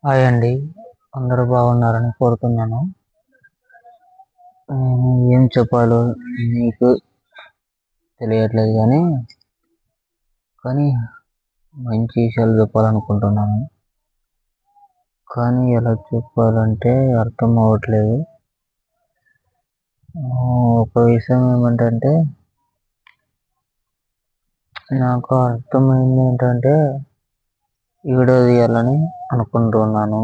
Hi అండి. అందరూ బాగున్నారని కోరుతున్నాను. ఏం చెప్పాలో మీకు తెలియట్లేదు కానీ మంచి విషయాలు చెప్పాలనుకుంటున్నాను. కానీ ఎలా చెప్పాలంటే అర్థం అవ్వట్లేదు. ఒక విషయం ఏమంటే నాకు అర్థమైంది ఏంటంటే వీడియో తీయాలని అనుకుంటున్నాను.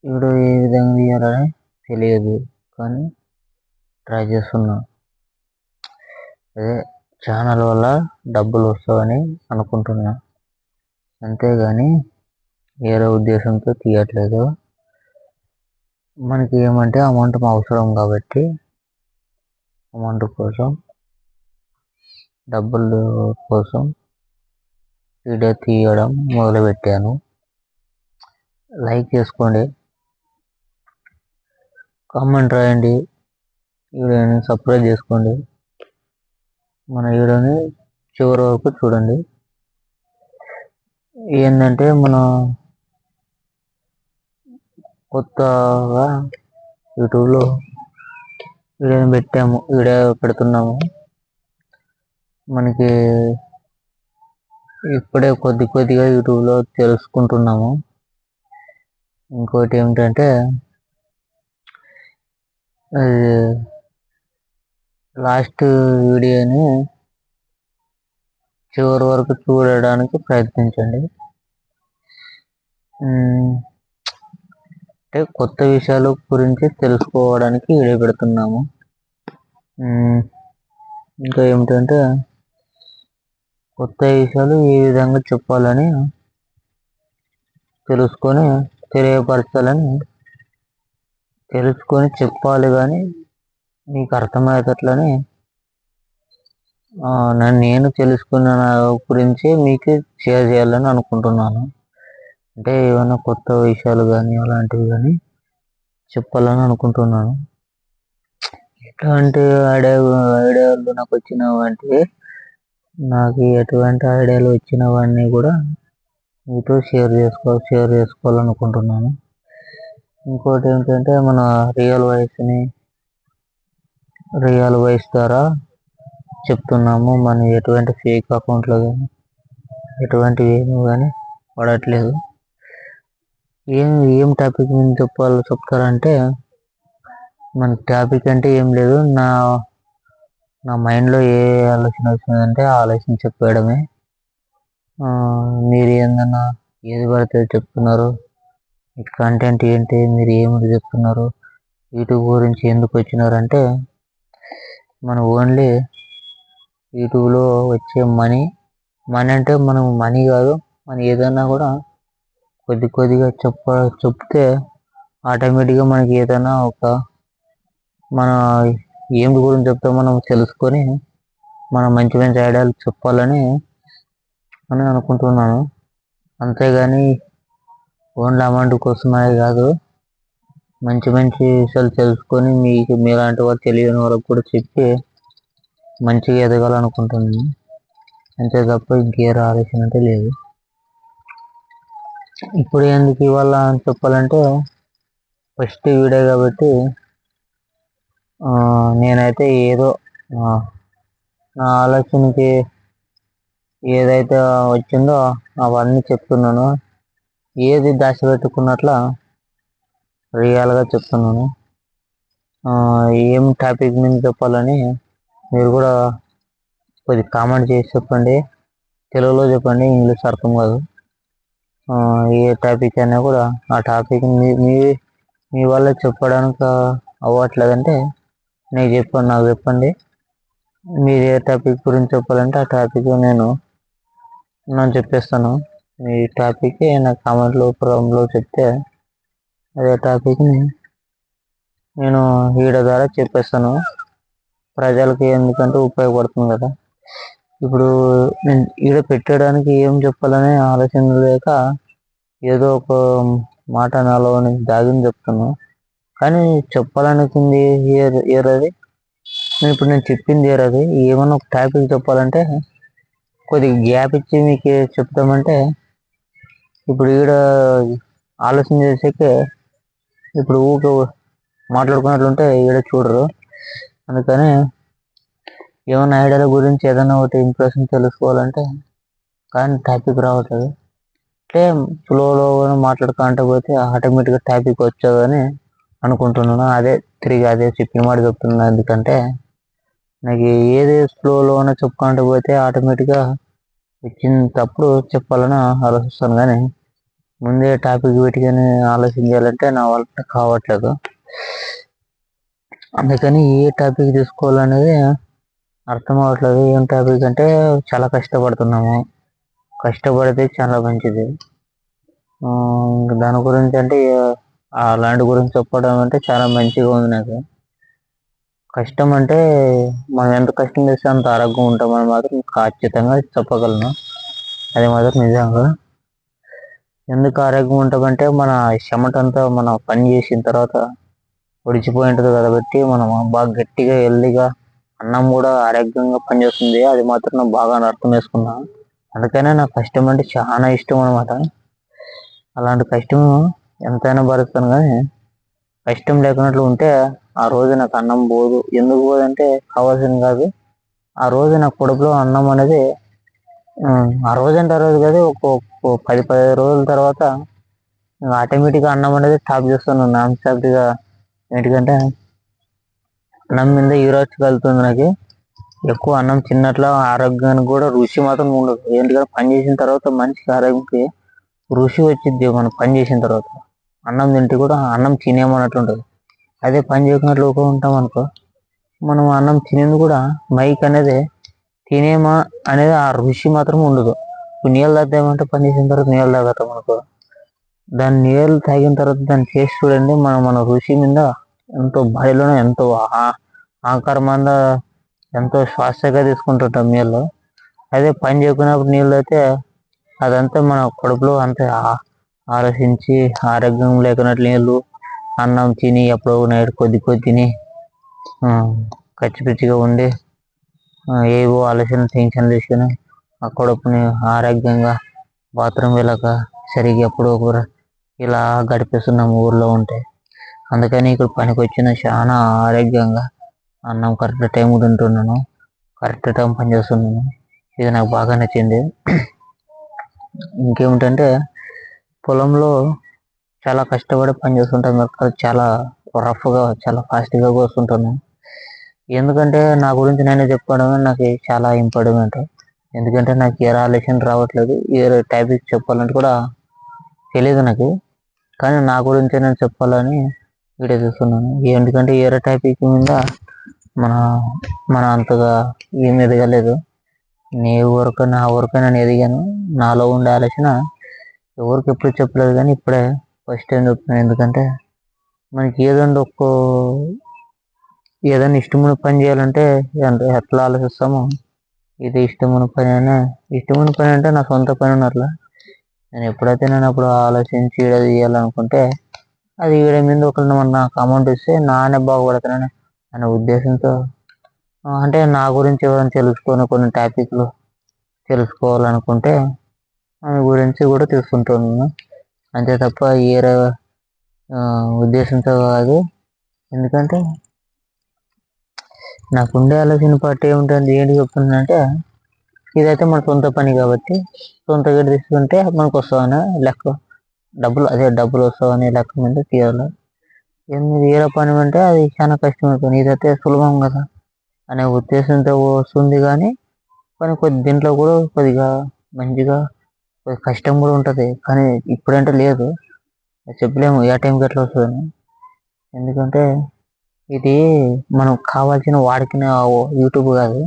వీడియో ఏ విధంగా తీయాలని తెలియదు కానీ ట్రై చేస్తున్నా. అదే ఛానల్ వల్ల డబ్బులు వస్తాయని అనుకుంటున్నా, అంతేగాని వేరే ఉద్దేశంతో తీయట్లేదు. మనకి ఏమంటే అమౌంట్ అవసరం కాబట్టి అమౌంట్ కోసం, డబ్బులు కోసం వీడియో తీయడం మొదలుపెట్టాను. లైక్ చేసుకోండి, కామెంట్ రాయండి, వీడియోని సబ్స్క్రైబ్ చేసుకోండి, మన వీడియోని చివరి వరకు చూడండి. ఏంటంటే మనం కొత్తగా యూట్యూబ్లో వీడియో పెడుతున్నాము. మనకి ఇప్పుడే కొద్దిగా యూట్యూబ్లో తెలుసుకుంటున్నాము. ఇంకోటి ఏమిటంటే లాస్ట్ వీడియోని చివరి వరకు చూడడానికి ప్రయత్నించండి. అంటే కొత్త విషయాల గురించి తెలుసుకోవడానికి వీడియో పెడుతున్నాము. ఇంకా ఏమిటంటే కొత్త విషయాలు ఏ విధంగా చెప్పాలని తెలుసుకొని చెప్పాలి, కానీ మీకు అర్థమయ్యేటట్లని నేను తెలుసుకున్న గురించి మీకు షేర్ చేయాలని అనుకుంటున్నాను. అంటే ఏమైనా కొత్త విషయాలు కానీ అలాంటివి కానీ చెప్పాలని అనుకుంటున్నాను. ఎటువంటి ఐడియాలు నాకు వచ్చినవంటే ఎటువంటి ఐడియాలు వచ్చినవన్నీ కూడా మీతో షేర్ చేసుకోవాలనుకుంటున్నాను. ఇంకోటి ఏంటంటే మన రియల్ వాయిస్ ద్వారా చెప్తున్నాము. మన ఎటువంటి ఫేక్ అకౌంట్లో కానీ ఎటువంటివి ఏమి కానీ పడట్లేదు. ఏం టాపిక్ మీద చెప్తారంటే మన టాపిక్ అంటే ఏం లేదు, నా మైండ్లో ఏ ఆలోచన వచ్చిందంటే ఆ ఆలోచన చెప్పేయడమే. మీరు ఏందన్నా ఏది పడితే చెప్తున్నారు, మీ కంటెంట్ ఏంటి, మీరు ఏమిటి చెప్తున్నారు, యూట్యూబ్ గురించి ఎందుకు వచ్చినారంటే మనం ఓన్లీ యూట్యూబ్లో వచ్చే మనీ అంటే మనం మనీ కాదు, మనం ఏదైనా కూడా కొద్దిగా చెప్తే ఆటోమేటిక్గా మనకి ఏదైనా మన ఏమి గురించి చెప్తే మనం తెలుసుకొని మనం మంచి ఐడియాలు చెప్పాలని అనుకుంటున్నాను. అంతేగాని ఓన్లీ అమౌంట్ కోసమే కాదు, మంచి విషయాలు తెలుసుకొని మీలాంటి వాళ్ళు తెలియని వాళ్ళకు కూడా చెప్పి మంచిగా ఎదగాలనుకుంటున్నాను. అంతే తప్ప ఇంకేం ఆలోచన అంటే లేదు. ఇప్పుడు ఎందుకు ఇవాళ అని చెప్పాలంటే ఫస్ట్ వీడియో కాబట్టి నేనైతే ఏదో నా ఆలోచనకి ఏదైతే వచ్చిందో అవన్నీ చెప్తున్నాను. ఏది దాచిపెట్టుకున్నట్ల రియల్గా చెప్తున్నాను. ఏం టాపిక్ మీద చెప్పాలని మీరు కూడా కొద్ది కామెంట్ చేసి చెప్పండి. తెలుగులో చెప్పండి, ఇంగ్లీష్ అర్థం కాదు. ఏ టాపిక్ అయినా కూడా ఆ టాపిక్ మీ వల్ల చెప్పడానికి అవ్వట్లేదంటే నాకు చెప్పండి. మీరు ఏ టాపిక్ గురించి చెప్పాలంటే ఆ టాపిక్ నేను చెప్పేస్తాను. మీ టాపిక్ నా కామెంట్ రూపంలో చెప్తే అదే టాపిక్ని నేను వీడియో ద్వారా చెప్పేస్తాను. ప్రజలకి ఎందుకంటే ఉపయోగపడుతుంది కదా. ఇప్పుడు నేను వీడియో పెట్టడానికి ఏం చెప్పాలనే ఆలోచన లేక ఏదో ఒక మాట నాలో దాగిని చెప్తాను, కానీ చెప్పాలనుకుంది ఏరది. నేను చెప్పింది ఏరది. ఏమన్నా ఒక టాపిక్ చెప్పాలంటే కొద్దిగా గ్యాప్ ఇచ్చి మీకు చెప్తామంటే ఇప్పుడు ఈడ ఆలోచన చేసాకే ఇప్పుడు ఊకే మాట్లాడుకున్నట్లుంటే ఈడ చూడరు. అందుకని ఏమైనా ఐడియాల గురించి ఏదైనా ఒకటి ఇంప్రెషన్ తెలుసుకోవాలంటే కానీ టాపిక్ రావట్లేదు. అంటే ఫ్లోలో మాట్లాడుకుంటూ పోతే ఆటోమేటిక్గా టాపిక్ వచ్చేదని అనుకుంటున్నాను. అదే తిరిగి అదే చెప్పిన మాట చెప్తున్నాను. ఎందుకంటే నాకు ఏది ఫ్లోలోనే చెప్పుకుంటూ పోతే ఆటోమేటిక్గా వచ్చినప్పుడు చెప్పాలని ఆలోచిస్తాను. కానీ ముందే టాపిక్ పెట్టుకొని ఆలోచించాలంటే నా వల్ల కావట్లేదు. అందుకని ఏ టాపిక్ తీసుకోవాలనేది అర్థం అవ్వట్లేదు. ఏం టాపిక్ అంటే చాలా కష్టపడుతున్నాము. కష్టపడితే చాలా మంచిది. దాని గురించి అంటే అలాంటి గురించి చెప్పడం అంటే చాలా మంచిగా ఉంది నాకు. కష్టం అంటే మనం ఎంత కష్టం చేస్తే అంత ఆరోగ్యం ఉంటామని మాత్రం ఖచ్చితంగా చెప్పగలను. అది మాత్రం నిజంగా. ఎందుకు ఆరోగ్యం ఉంటామంటే మన చెమటంతా మనం పని చేసిన తర్వాత ఒడిచిపోయి ఉంటుంది కాబట్టి మనం బాగా గట్టిగా హెల్దీగా అన్నం కూడా ఆరోగ్యంగా పనిచేస్తుంది. అది మాత్రం నాకు బాగా అర్థం చేసుకున్నాను. అందుకనే నాకు కష్టం అంటే చాలా ఇష్టం అనమాట. అలాంటి కష్టం ఎంతైనా భరుస్తాను. కానీ కష్టం లేకున్నట్లు ఉంటే ఆ రోజు నాకు అన్నం పోదు. ఎందుకు పోదంటే కావాల్సింది కాదు. ఆ రోజు నా కడుపులో అన్నం అనేది ఆ రోజు అంటే ఆ రోజు కాదు, ఒక 10-15 రోజుల తర్వాత ఆటోమేటిక్గా అన్నం అనేది స్టాప్ చేస్తాను నాన్ స్టాప్గా. ఎందుకంటే అన్నం మీద ఈరోజు కలుగుతుంది నాకు. ఎక్కువ అన్నం తిన్నట్ల ఆరోగ్యానికి కూడా రుచి మాత్రం ఉండదు. ఎందుకంటే పని చేసిన తర్వాత మనిషికి ఆరోగ్యానికి రుచి వచ్చింది. మనం పని చేసిన తర్వాత అన్నం తింటే కూడా అన్నం తినేమన్నట్లు ఉంటుంది. అదే పని చేయకున్నట్లు ఉంటాం అనుకో, మనం అన్నం తినేది కూడా మైక్ అనేది తినేమా అనేది ఆ రుచి మాత్రం ఉండదు. ఇప్పుడు నీళ్ళు తాగుతామంటే పని చేసిన తర్వాత నీళ్ళు తాగుతాం అనుకో, దాని నీళ్ళు తాగిన తర్వాత దాన్ని టేస్ట్ చూడండి. మన రుచి మీద ఎంతో బాడీలోనే ఎంతో ఆకారమంద ఎంతో శ్వాసగా తీసుకుంటుంటాం నీళ్ళు. అదే పని చేయకున్నప్పుడు నీళ్ళు అయితే అదంతా మన కడుపులో అంతే ఆలోచించి ఆరోగ్యం లేకున్నట్లు నీళ్ళు అన్నం తిని ఎప్పుడో నైట్ కొద్ది తిని కచ్చిపిచ్చిగా ఉండి ఏవో ఆలోచన టెన్షన్ తీసుకుని ఆ కడుపుని ఆరోగ్యంగా బాత్రూమ్ వెళ్ళక సరిగ్గా ఎప్పుడో కూడా ఇలా గడిపేస్తున్నాము ఊర్లో ఉంటే. అందుకని ఇక్కడ పనికి వచ్చిన చాలా ఆరోగ్యంగా అన్నం కరెక్ట్ టైం తింటున్నాను, కరెక్ట్ టైం పని చేస్తున్నాను. ఇది నాకు బాగా నచ్చింది. ఇంకేమిటంటే పొలంలో చాలా కష్టపడి పని చేస్తుంటాను. చాలా రఫ్గా చాలా ఫాస్ట్గా కోస్తుంటాను. ఎందుకంటే నా గురించి నేనే చెప్పుకోవడం నాకు చాలా ఇంపార్టెంట్. ఎందుకంటే నాకు ఏ ఆలోచన రావట్లేదు. ఏ టాపిక్ చెప్పాలంటే కూడా తెలియదు నాకు. కానీ నా గురించి నేను చెప్పాలని వీడియో చూస్తున్నాను. ఎందుకంటే ఏ టాపిక్ మీద మన మన అంతగా ఏమి ఎదగలేదు. నా వరకు నేను ఎదిగాను. నాలో ఉండే ఆలోచన ఎవరికి ఎప్పుడు చెప్పలేదు. కానీ ఇప్పుడే ఫస్ట్ టైం చెప్తున్నాను. ఎందుకంటే మనకి ఏదైనా ఇష్టమైన పని చేయాలంటే ఎట్లా ఆలోచిస్తామో ఇది ఇష్టమైన పని అయినా, ఇష్టమైన పని అంటే నా సొంత పని ఉన్నట్ల. నేను ఎప్పుడైతే అప్పుడు ఆలోచించి ఇది చేయాలనుకుంటే అది వీడి మీద ఒకరిని నాకు అమౌంట్ ఇస్తే నానే బాగుపడతానని అనే ఉద్దేశంతో, అంటే నా గురించి ఎవరైనా తెలుసుకొని కొన్ని టాపిక్లు తెలుసుకోవాలనుకుంటే దాని గురించి కూడా తెలుసుకుంటున్నాను. అంతే తప్ప ఏ ఉద్దేశంతో కాదు. ఎందుకంటే నాకు ఉండే ఆలోచన పార్టీ ఏముంటుంది, ఏంటి చెప్తుందంటే ఇదైతే మన సొంత పని కాబట్టి సొంతగా తీసుకుంటే మనకు వస్తామని లెక్క, డబ్బులు వస్తామని లెక్క మీద తీయాలి. వేరే పని అంటే అది చాలా కష్టమైన పని, ఇదైతే సులభం కదా అనే ఉద్దేశంతో వస్తుంది. కానీ దీంట్లో కూడా కొద్దిగా మంచిగా కష్టం కూడా ఉంటుంది. కానీ ఇప్పుడంటే లేదు, చెప్పలేము ఏ టైంకి ఎట్లా వస్తుందని. ఎందుకంటే ఇది మనం కావాల్సిన వాడికిన యూట్యూబ్ కాదు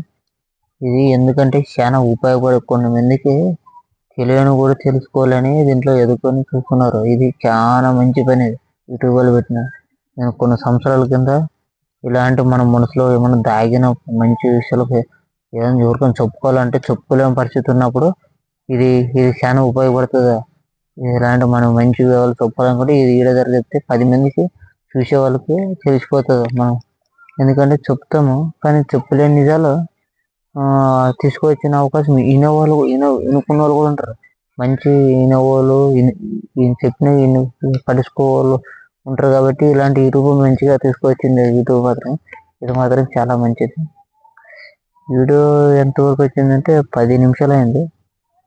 ఇది. ఎందుకంటే చాలా ఉపయోగపడే కొన్ని మందికి తెలియని కూడా తెలుసుకోవాలని దీంట్లో ఎదుర్కొని చూస్తున్నారు. ఇది చాలా మంచి పని యూట్యూబ్ వాళ్ళు పెట్టిన. నేను కొన్ని సంవత్సరాల కింద ఇలాంటి మన మనసులో ఏమైనా దాగిన మంచి విషయాలు ఏదైనా ఎవరికైనా చెప్పుకోవాలంటే చెప్పుకోలేని పరిస్థితి ఉన్నప్పుడు ఇది చాలా ఉపయోగపడుతుంది. ఇలాంటి మనం మంచి వివరాలు చెప్పాలనుకుంటే ఇది ఈడ దగ్గర చెప్తే 10 మందికి చూసే వాళ్ళకి తెలిసిపోతుంది మనం. ఎందుకంటే చెప్తాము కానీ చెప్పలేని నిజాలు తీసుకొచ్చిన అవకాశం వినుకున్న వాళ్ళు కూడా ఉంటారు. మంచి వినేవాళ్ళు ఈయన చెప్పిన పడుచుకోవాళ్ళు ఉంటారు కాబట్టి ఇలాంటి యూట్యూబ్ మంచిగా తీసుకొచ్చింది యూట్యూబ్ మాత్రం. ఇది మాత్రం చాలా మంచిది. వీడియో ఎంతవరకు వచ్చిందంటే 10 నిమిషాలు అయింది.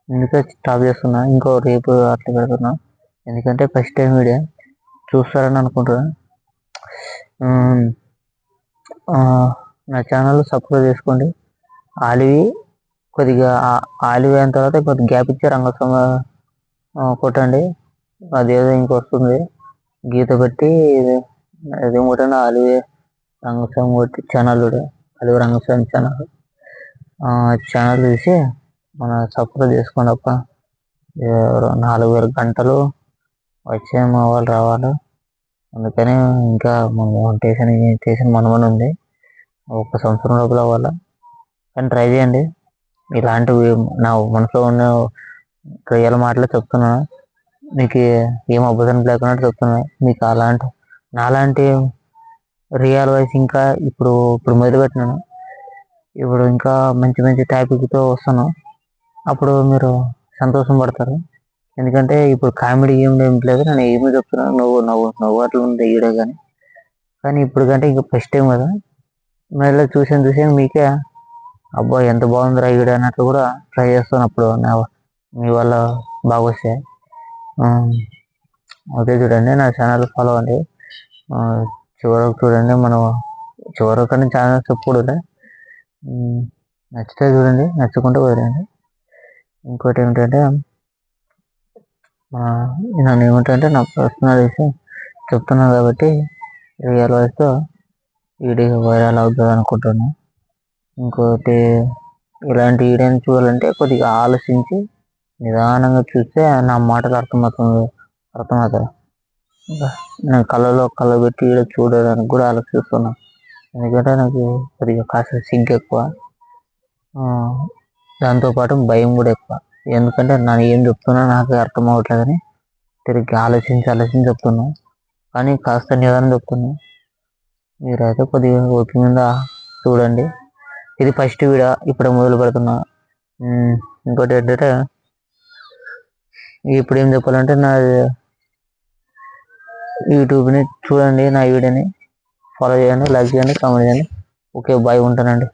అందుకే స్టాప్ చేస్తున్నా. ఇంకో రేపు అట్లా పెడుతున్నా. ఎందుకంటే ఫస్ట్ టైం వీడియో చూస్తారని అనుకుంటున్నా. నా ఛానల్ సబ్స్క్రైబ్ చేసుకోండి. ఆలివి కొద్దిగా ఆలివ్ అయిన తర్వాత కొద్దిగా గ్యాప్ ఇచ్చి రంగస్వామి కొట్టండి. అదేదో ఇంకొస్తుంది గీత పెట్టి అదే కొట్టండి. ఆలివే రంగస్వామి కొట్టి ఛానల్ ఆలివ్ రంగస్వామి ఛానల్ చూసి మన సబ్స్క్రైబ్ చేసుకోండి అప్ప. 4,000 గంటలు వచ్చే మా వాళ్ళు రావాలి. అందుకని ఇంకా మోనిటైజేషన్ మనమని ఉంది. 1 సంవత్సరం లోపల అవ్వాలి. కానీ ట్రై చేయండి. ఇలాంటివి నా మనసులో ఉన్న రియల్ మాటలు చెప్తున్నాను. మీకు ఏం అబద్ధం లేకుండా చెప్తున్నాను. మీకు నాలాంటి రియల్ వాయిస్ ఇంకా ఇప్పుడు మొదలుపెట్టినాను. ఇప్పుడు ఇంకా మంచి మంచి టాపిక్తో వస్తాను. అప్పుడు మీరు సంతోషం పడతారు. ఎందుకంటే ఇప్పుడు కామెడీ ఏం లేదు. నేను ఏమీ చెప్తున్నాను నవ్వు అట్లా ఉంది వీడియో. కానీ ఇప్పుడు కంటే ఇంకా ఫస్ట్ టైం కదా, మళ్ళీ చూసాను మీకే అబ్బా ఎంత బాగుందిరా వీడియో అన్నట్లు కూడా ట్రై చేస్తాను. అప్పుడు మీ వల్ల బాగా వస్తాయి. ఓకే చూడండి, నా ఛానల్ ఫాలో అవ్వండి. చివరకు చూడండి. మనం చివరకు కానీ ఛానల్ చెప్పకూడదు. నచ్చితే చూడండి, నచ్చుకుంటే వదిలేండి. ఇంకోటి ఏమిటంటే నన్ను ఏమిటంటే నా పర్సనల్ విషయం చెప్తున్నాను కాబట్టి రియల్ వాయిస్తో వీడియో వైరల్ అవుతుంది అనుకుంటున్నాను. ఇంకోటి ఇలాంటి వీడియోని చూడాలంటే కొద్దిగా ఆలోచించి నిదానంగా చూస్తే నా మాటలు అర్థమవుతాయి. నేను కళ్ళ పెట్టి వీడియో చూడడానికి కూడా ఆలోచిస్తున్నాను. ఎందుకంటే నాకు కొద్దిగా కాస్త సిగ్గు ఎక్కువ, దాంతోపాటు భయం కూడా ఎక్కువ. ఎందుకంటే నేను ఏం చెప్తున్నా నాకు అర్థం అవ్వట్లేదని తిరిగి ఆలోచించి చెప్తున్నాను. కానీ కాస్త నిదానం చెప్తున్నాను. మీరైతే కొద్దిగా ఓపిక మీద చూడండి. ఇది ఫస్ట్ వీడియో, ఇప్పుడు మొదలు పెడుతున్నా. ఇంకోటి ఏంటంటే ఇప్పుడు ఏం చెప్పాలంటే నా యూట్యూబ్ని చూడండి, నా వీడియోని ఫాలో చేయండి, లైక్ చేయండి, కామెంట్ చేయండి. ఓకే, బాయ్, ఉంటానండి.